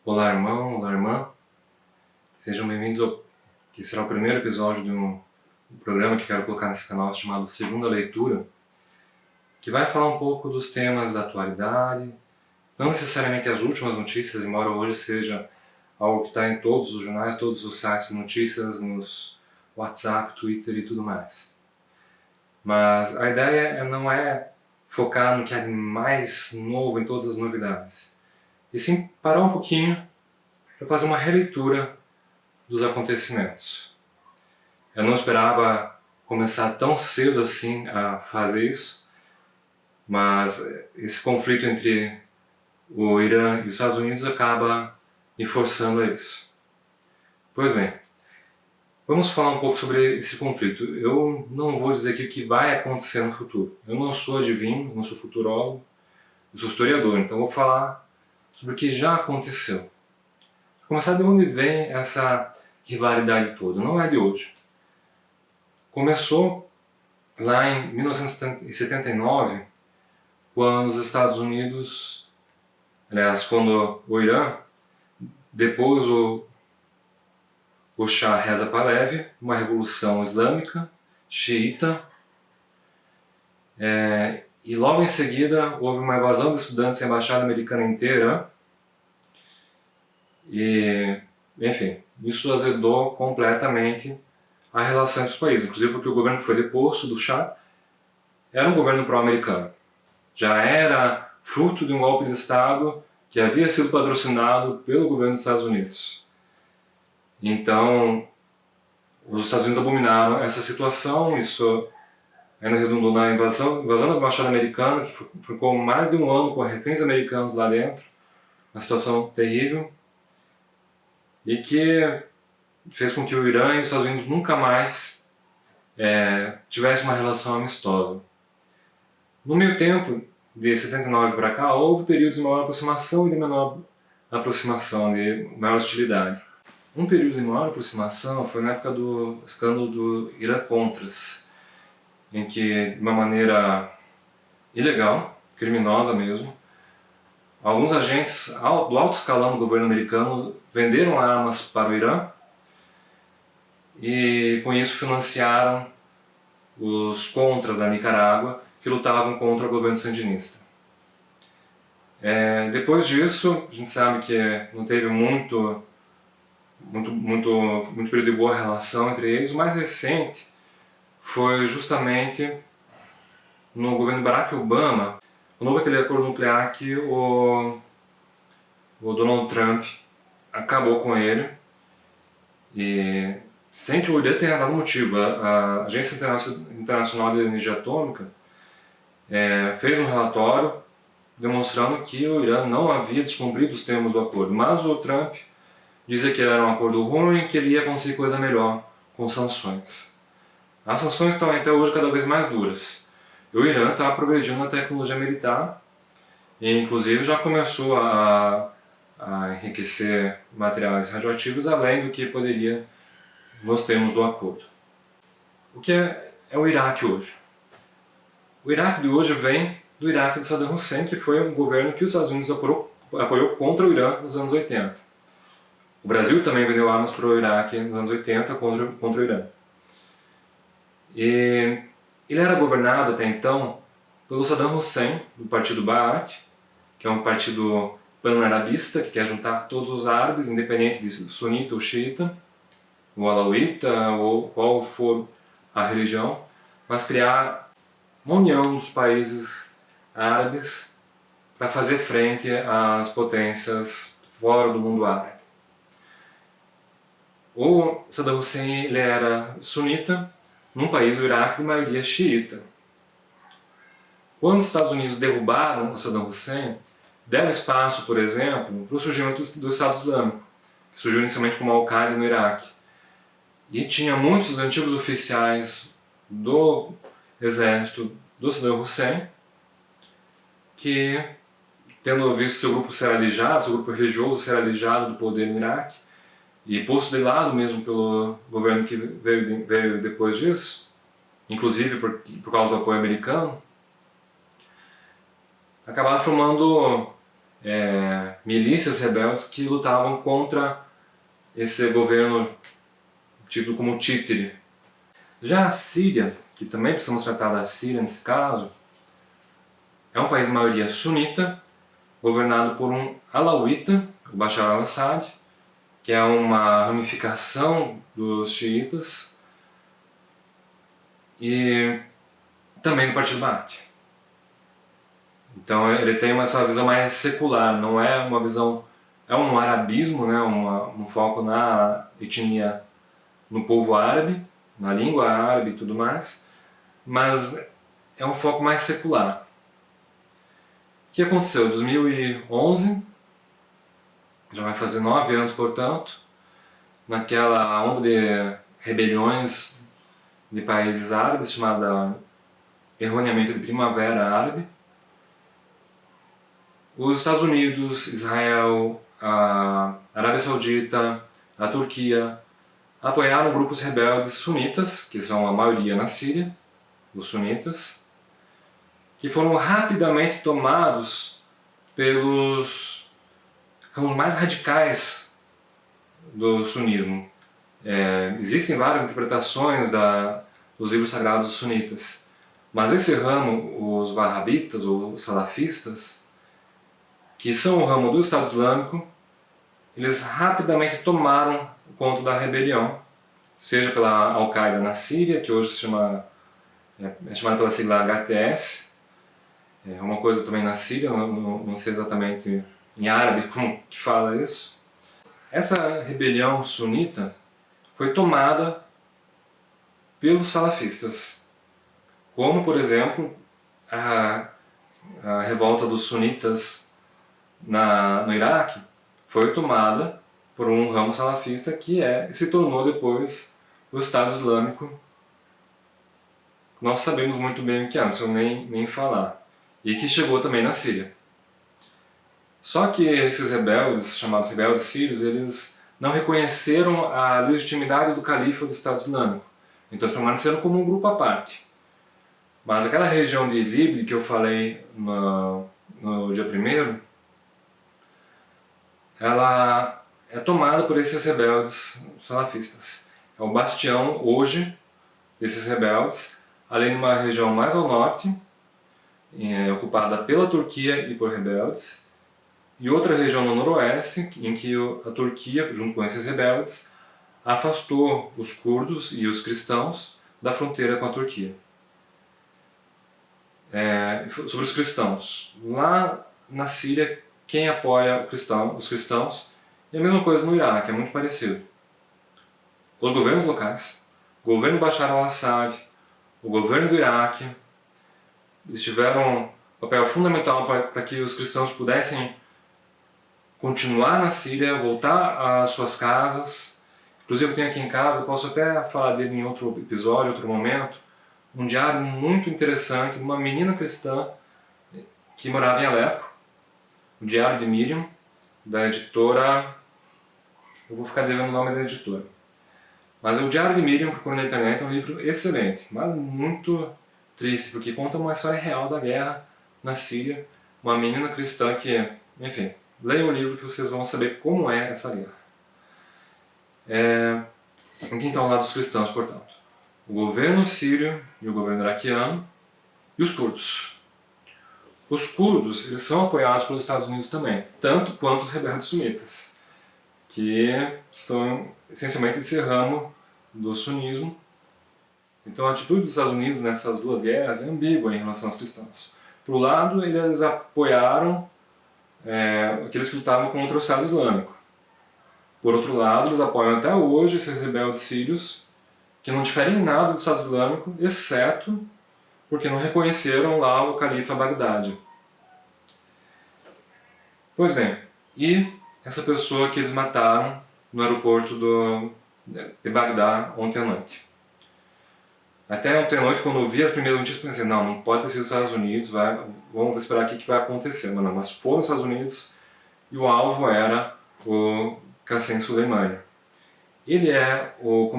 Olá, irmão, olá, irmã. Sejam bem-vindos ao que será o primeiro episódio de um programa que quero colocar nesse canal chamado Segunda Leitura, que vai falar um pouco dos temas da atualidade, não necessariamente as últimas notícias, embora hoje seja algo que está em todos os jornais, todos os sites de notícias, nos WhatsApp, Twitter e tudo mais. Mas a ideia não é focar no que é mais novo em todas as novidades, e sim parar um pouquinho para fazer uma releitura dos acontecimentos. Eu não esperava começar tão cedo assim a fazer isso, mas esse conflito entre o Irã e os Estados Unidos acaba me forçando a isso. Pois bem, vamos falar um pouco sobre esse conflito. Eu não vou dizer aqui o que vai acontecer no futuro. Eu não sou adivinho, não sou futurólogo, eu sou historiador, então vou falar sobre o que já aconteceu. Vou começar de onde vem essa rivalidade toda, não é de hoje. Começou lá em 1979, quando os Estados Unidos, quando o Irã depôs o Shah Reza Pahlavi, uma revolução islâmica, xiita, e logo em seguida houve uma invasão de estudantes à embaixada americana em Teherã, e, enfim, isso azedou completamente a relação entre os países, inclusive porque o governo que foi deposto do Shah era um governo pró-americano. Já era fruto de um golpe de Estado que havia sido patrocinado pelo governo dos Estados Unidos. Então, os Estados Unidos abominaram essa situação, isso ainda redundou na invasão da embaixada americana, que ficou mais de um ano com reféns americanos lá dentro, uma situação terrível, e que fez com que o Irã e os Estados Unidos nunca mais tivessem uma relação amistosa. No meio tempo, de 79 para cá, houve períodos de maior aproximação e de menor aproximação, de maior hostilidade. Um período de maior aproximação foi na época do escândalo do Irã-Contras, em que, de uma maneira ilegal, criminosa mesmo, alguns agentes do alto escalão do governo americano venderam armas para o Irã e, com isso, financiaram os Contras da Nicarágua, que lutavam contra o governo sandinista. Depois disso, a gente sabe que não teve muito período de boa relação entre eles. O mais recente foi justamente no governo Barack Obama, quando houve aquele acordo nuclear que o Donald Trump acabou com ele, e sem que o Irã tenha dado motivo. A Agência Internacional de Energia Atômica fez um relatório demonstrando que o Irã não havia descumprido os termos do acordo, mas o Trump dizia que era um acordo ruim e que ele ia conseguir coisa melhor com sanções. As sanções estão até hoje cada vez mais duras. E o Irã está progredindo na tecnologia militar e inclusive já começou a enriquecer materiais radioativos além do que poderia nos termos do acordo. O que é o Iraque hoje? O Iraque de hoje vem do Iraque de Saddam Hussein, que foi um governo que os Estados Unidos apoiou contra o Irã nos anos 80. O Brasil também vendeu armas para o Iraque nos anos 80 contra o Irã. E ele era governado até então pelo Saddam Hussein, do partido Ba'ath, que é um partido pan-arabista que quer juntar todos os árabes, independente de sunita ou xiita, ou alauíta, ou qual for a religião, mas criar uma união dos países árabes para fazer frente às potências fora do mundo árabe. O Saddam Hussein ele era sunita, num país, o Iraque, de maioria xiita. Quando os Estados Unidos derrubaram o Saddam Hussein, deram espaço, por exemplo, para o surgimento do Estado Islâmico, que surgiu inicialmente como Al-Qaeda no Iraque. E tinha muitos antigos oficiais do exército do Saddam Hussein que, tendo visto seu grupo ser alijado, seu grupo religioso ser alijado do poder no Iraque, e posto de lado mesmo pelo governo que veio depois disso, inclusive por causa do apoio americano, acabaram formando milícias rebeldes que lutavam contra esse governo tido como títere. Já a Síria, que também precisamos tratar da Síria nesse caso, é um país de maioria sunita, governado por um alauíta, o Bashar al-Assad, que é uma ramificação dos xiitas, e também do Partido Baath. Então ele tem essa visão mais secular, não é uma visão, é um arabismo, né, um foco na etnia, no povo árabe, na língua árabe e tudo mais, mas é um foco mais secular. O que aconteceu? Em 2011, já vai fazer 9 anos, portanto, naquela onda de rebeliões de países árabes, chamada erroneamente de Primavera Árabe, os Estados Unidos, Israel, a Arábia Saudita, a Turquia apoiaram grupos rebeldes sunitas, que são a maioria na Síria, os sunitas, que foram rapidamente tomados pelos ramos mais radicais do sunismo. Existem várias interpretações dos livros sagrados sunitas, mas esse ramo, os wahhabitas ou salafistas, que são o ramo do Estado Islâmico, eles rapidamente tomaram conta da rebelião, seja pela Al-Qaeda na Síria, que hoje é chamada pela sigla HTS, é uma coisa também na Síria, não sei exatamente em árabe como que fala isso. Essa rebelião sunita foi tomada pelos salafistas, como por exemplo a revolta dos sunitas no Iraque foi tomada por um ramo salafista que se tornou depois o Estado Islâmico. Nós sabemos muito bem o que é, não preciso nem falar. E que chegou também na Síria. Só que esses rebeldes, chamados rebeldes sírios, eles não reconheceram a legitimidade do califa do Estado Islâmico. Então eles permaneceram como um grupo à parte. Mas aquela região de Idlib que eu falei no dia 1º, ela é tomada por esses rebeldes salafistas. É o bastião, hoje, desses rebeldes, além de uma região mais ao norte, ocupada pela Turquia e por rebeldes, e outra região no noroeste, em que a Turquia, junto com esses rebeldes, afastou os curdos e os cristãos da fronteira com a Turquia. Sobre os cristãos, lá na Síria, quem apoia os cristãos, e a mesma coisa no Iraque, é muito parecido. Os governos locais, o governo Bashar al-Assad, o governo do Iraque, eles tiveram um papel fundamental para que os cristãos pudessem continuar na Síria, voltar às suas casas. Inclusive eu tenho aqui em casa, posso até falar dele em outro episódio, outro momento, um diário muito interessante de uma menina cristã que morava em Alepo, o Diário de Miriam, da editora, eu vou ficar devendo o nome da editora, mas o Diário de Miriam, procura na internet, é um livro excelente, mas muito triste, porque conta uma história real da guerra na Síria, uma menina cristã que, enfim, leiam o livro que vocês vão saber como é essa guerra. Quem está ao lado dos cristãos, portanto? O governo sírio e o governo iraquiano e os curdos. Os curdos, eles são apoiados pelos Estados Unidos também, tanto quanto os rebeldes sunitas, que são essencialmente esse ramo do sunismo. Então a atitude dos Estados Unidos nessas duas guerras é ambígua em relação aos cristãos. Por um lado, eles apoiaram aqueles que lutavam contra o Estado Islâmico. Por outro lado, eles apoiam até hoje esses rebeldes sírios, que não diferem em nada do Estado Islâmico, exceto porque não reconheceram lá o califa Bagdade. Pois bem, e essa pessoa que eles mataram no aeroporto de Bagdá ontem à noite? Até ontem à noite, quando eu vi as primeiras notícias, pensei, não pode ter sido os Estados Unidos, vamos esperar o que vai acontecer. Mas foram os Estados Unidos e o alvo era o Qassem Soleimani. Ele era o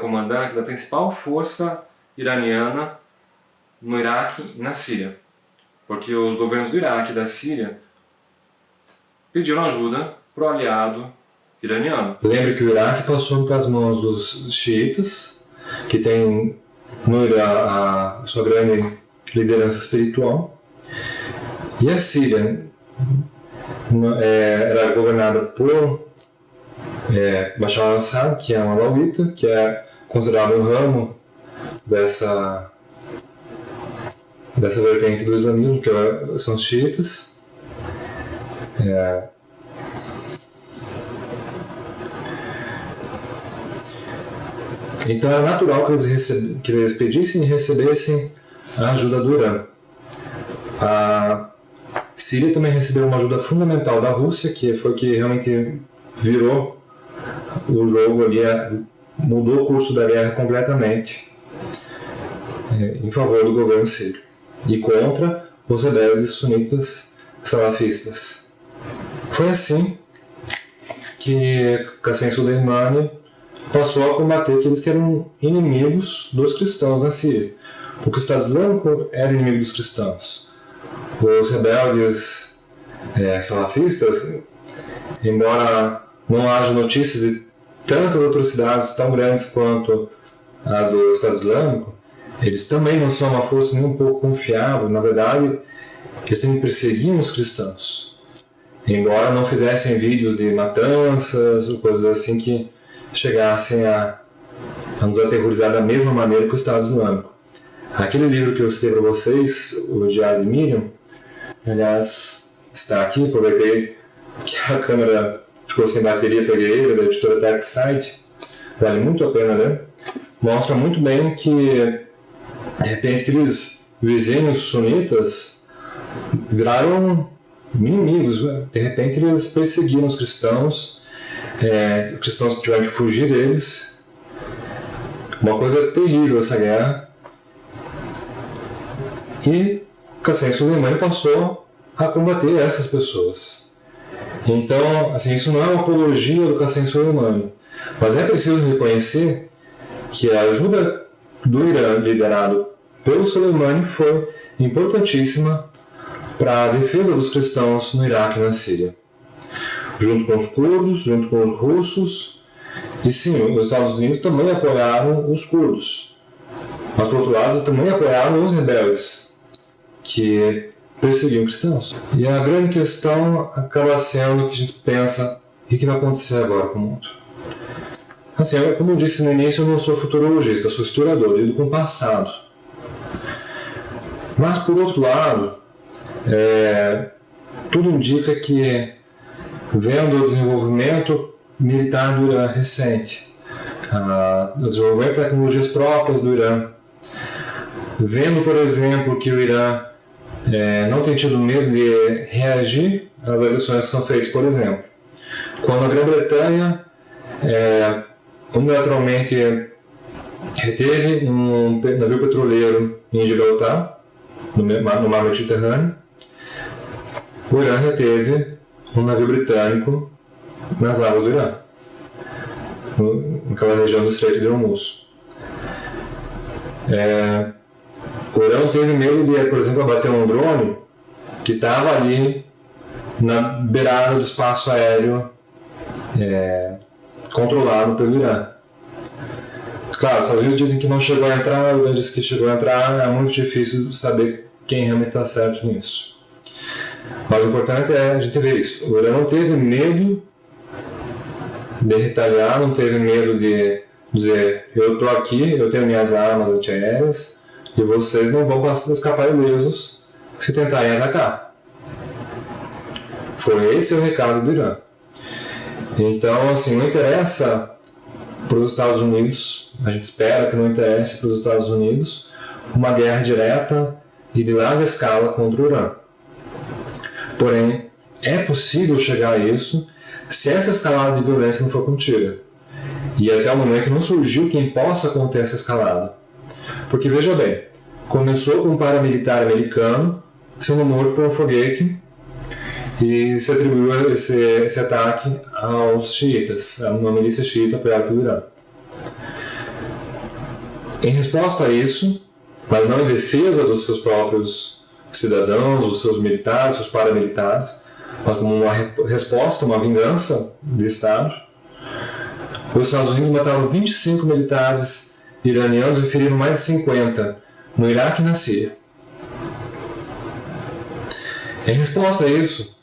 comandante da principal força iraniana no Iraque e na Síria, porque os governos do Iraque e da Síria pediram ajuda para o aliado iraniano. Lembre que o Iraque passou para as mãos dos xiitas, que tem no Irã a sua grande liderança espiritual, e a Síria era governada por Bashar al-Assad, que é um alauíta, que é considerado um ramo dessa vertente do islamismo, que são os xiitas. Então era natural que eles pedissem e recebessem a ajuda do Irã. A Síria também recebeu uma ajuda fundamental da Rússia, que foi que realmente virou o jogo ali, mudou o curso da guerra completamente em favor do governo sírio e contra os rebeldes sunitas salafistas. Foi assim que Qassem Soleimani passou a combater aqueles que eram inimigos dos cristãos na Síria, porque o Estado Islâmico era inimigo dos cristãos. Os rebeldes salafistas, embora não haja notícias de tantas atrocidades tão grandes quanto a do Estado Islâmico, eles também não são uma força nem um pouco confiável. Na verdade, eles também perseguiam os cristãos, embora não fizessem vídeos de matanças ou coisas assim que chegassem a nos aterrorizar da mesma maneira que o Estado Islâmico. Aquele livro que eu citei para vocês, o Diário de Miriam, aliás, está aqui, aproveitei que a câmera ficou sem bateria, peguei ele, da editora TechSide, vale muito a pena ler. Mostra muito bem que, de repente, aqueles vizinhos sunitas viraram inimigos. De repente, eles perseguiram os cristãos que tiveram que fugir deles. Uma coisa terrível essa guerra. E Qassem Soleimani passou a combater essas pessoas. Então, assim, isso não é uma apologia do Qassem Soleimani, mas é preciso reconhecer que a ajuda do Irã, liderado pelo Soleimani, foi importantíssima para a defesa dos cristãos no Iraque e na Síria, junto com os curdos, junto com os russos. E sim, os Estados Unidos também apoiaram os curdos, mas por outro lado também apoiaram os rebeldes que perseguiam cristãos. E a grande questão acaba sendo que a gente pensa: o que vai acontecer agora com o mundo? Assim, como eu disse no início, eu não sou futurologista, eu sou historiador, lido com o passado. Mas por outro lado, tudo indica que, vendo o desenvolvimento militar do Irã recente, o desenvolvimento de tecnologias próprias do Irã, vendo, por exemplo, que o Irã não tem tido medo de reagir às agressões que são feitas, por exemplo, quando a Grã-Bretanha unilateralmente reteve um navio petroleiro em Gibraltar, no mar Mediterrâneo, o Irã reteve um navio britânico nas águas do Irã, naquela região do Estreito de Hormuz. O Irã teve medo de, por exemplo, abater um drone que estava ali na beirada do espaço aéreo controlado pelo Irã. Claro, os Estados Unidos dizem que não chegou a entrar, o Irã diz que chegou a entrar, é muito difícil saber quem realmente está certo nisso. Mas o importante é a gente ver isso. O Irã não teve medo de retaliar, não teve medo de dizer: eu estou aqui, eu tenho minhas armas antiaéreas e vocês não vão escapar ilesos se tentarem atacar. Foi esse o recado do Irã. Então, assim, não interessa para os Estados Unidos, a gente espera que não interesse para os Estados Unidos, uma guerra direta e de larga escala contra o Irã. Porém, é possível chegar a isso se essa escalada de violência não for contida. E até o momento não surgiu quem possa conter essa escalada. Porque, veja bem, começou com um paramilitar americano sendo morto por um foguete e se atribuiu esse ataque aos xiitas, a uma milícia xiita apoiada pelo Irã. Em resposta a isso, mas não em defesa dos seus próprios cidadãos, dos seus militares, dos paramilitares, mas como uma resposta, uma vingança do Estado, os Estados Unidos mataram 25 militares iranianos e feriram mais de 50 no Iraque e na Síria. Em resposta a isso,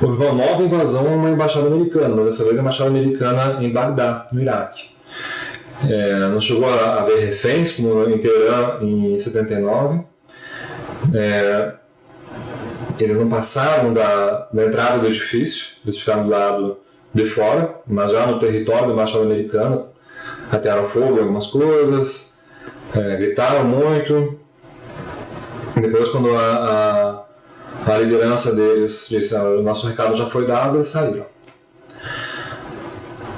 houve uma nova invasão a uma embaixada americana, mas dessa vez a embaixada americana em Bagdá, no Iraque. Não chegou a haver reféns, como em Teherã em 79. Eles não passaram da entrada do edifício, eles ficaram do lado de fora, mas já no território da embaixada americana, atearam fogo em algumas coisas, gritaram muito. E depois, quando a liderança deles disse: o nosso recado já foi dado, eles saíram.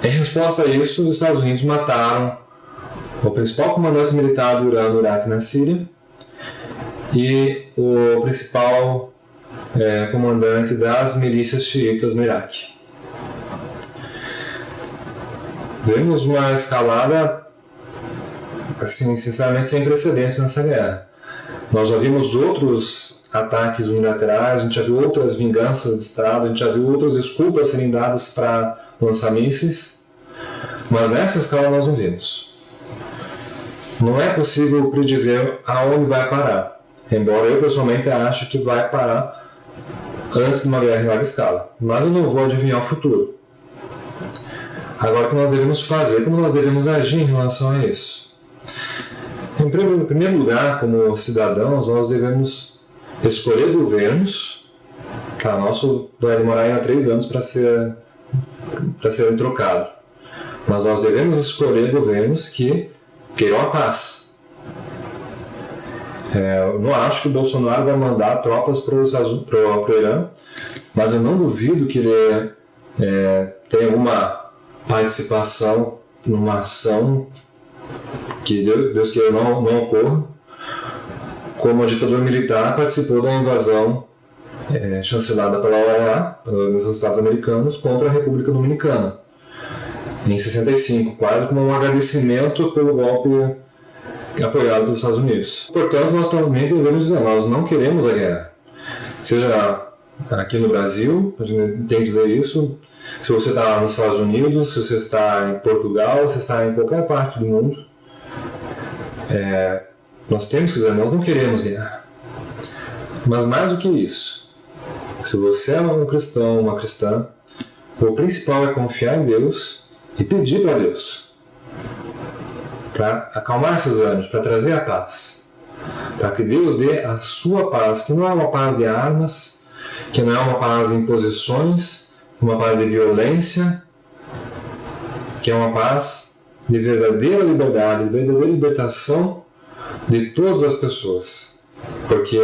Em resposta a isso, os Estados Unidos mataram o principal comandante militar do Irã, no Iraque e na Síria, e o principal comandante das milícias xiitas no Iraque. Vemos uma escalada, assim, sinceramente, sem precedentes nessa guerra. Nós já vimos outros ataques unilaterais, a gente já viu outras vinganças de Estado, a gente já viu outras desculpas serem dadas para lançar mísseis, mas nessa escala nós não vimos. Não é possível predizer aonde vai parar, embora eu pessoalmente ache que vai parar antes de uma guerra em larga escala, mas eu não vou adivinhar o futuro. Agora, o que nós devemos fazer, como nós devemos agir em relação a isso? Em primeiro lugar, como cidadãos, nós devemos escolher governos. Nosso vai demorar ainda 3 anos para serem trocados. Mas nós devemos escolher governos que queiram a paz. Eu não acho que o Bolsonaro vai mandar tropas para o Irã, mas eu não duvido que ele tenha alguma participação numa ação que Deus queira não ocorra, como a ditadura militar participou da invasão chancelada pela OEA, pelos Estados Americanos, contra a República Dominicana, em 65, quase como um agradecimento pelo golpe apoiado pelos Estados Unidos. Portanto, nós também devemos dizer: nós não queremos a guerra. Seja aqui no Brasil, a gente tem que dizer isso. Se você está nos Estados Unidos, se você está em Portugal, se você está em qualquer parte do mundo, nós temos que dizer: nós não queremos guerra. Mas mais do que isso, se você é um cristão, uma cristã, o principal é confiar em Deus e pedir para Deus, para acalmar esses ânimos, para trazer a paz, para que Deus dê a sua paz, que não é uma paz de armas, que não é uma paz de imposições, uma paz de violência, que é uma paz de verdadeira liberdade, de verdadeira libertação de todas as pessoas. Porque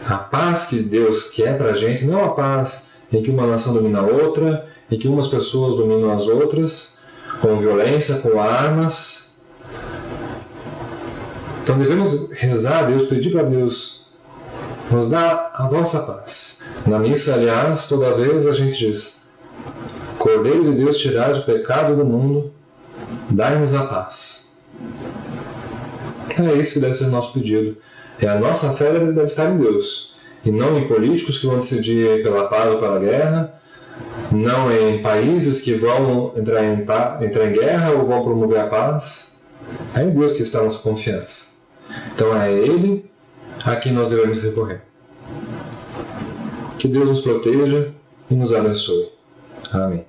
a paz que Deus quer para a gente não é uma paz em que uma nação domina a outra, em que umas pessoas dominam as outras, com violência, com armas. Então devemos rezar a Deus, pedir para Deus: nos dá a vossa paz. Na missa, aliás, toda vez a gente diz: Cordeiro de Deus, tirais o pecado do mundo, dai-nos a paz. É isso que deve ser o nosso pedido. A nossa fé deve estar em Deus, e não em políticos que vão decidir pela paz ou pela guerra, não em países que vão entrar em guerra ou vão promover a paz. É em Deus que está a nossa confiança. Então é Ele a quem nós devemos recorrer. Que Deus nos proteja e nos abençoe. Amém.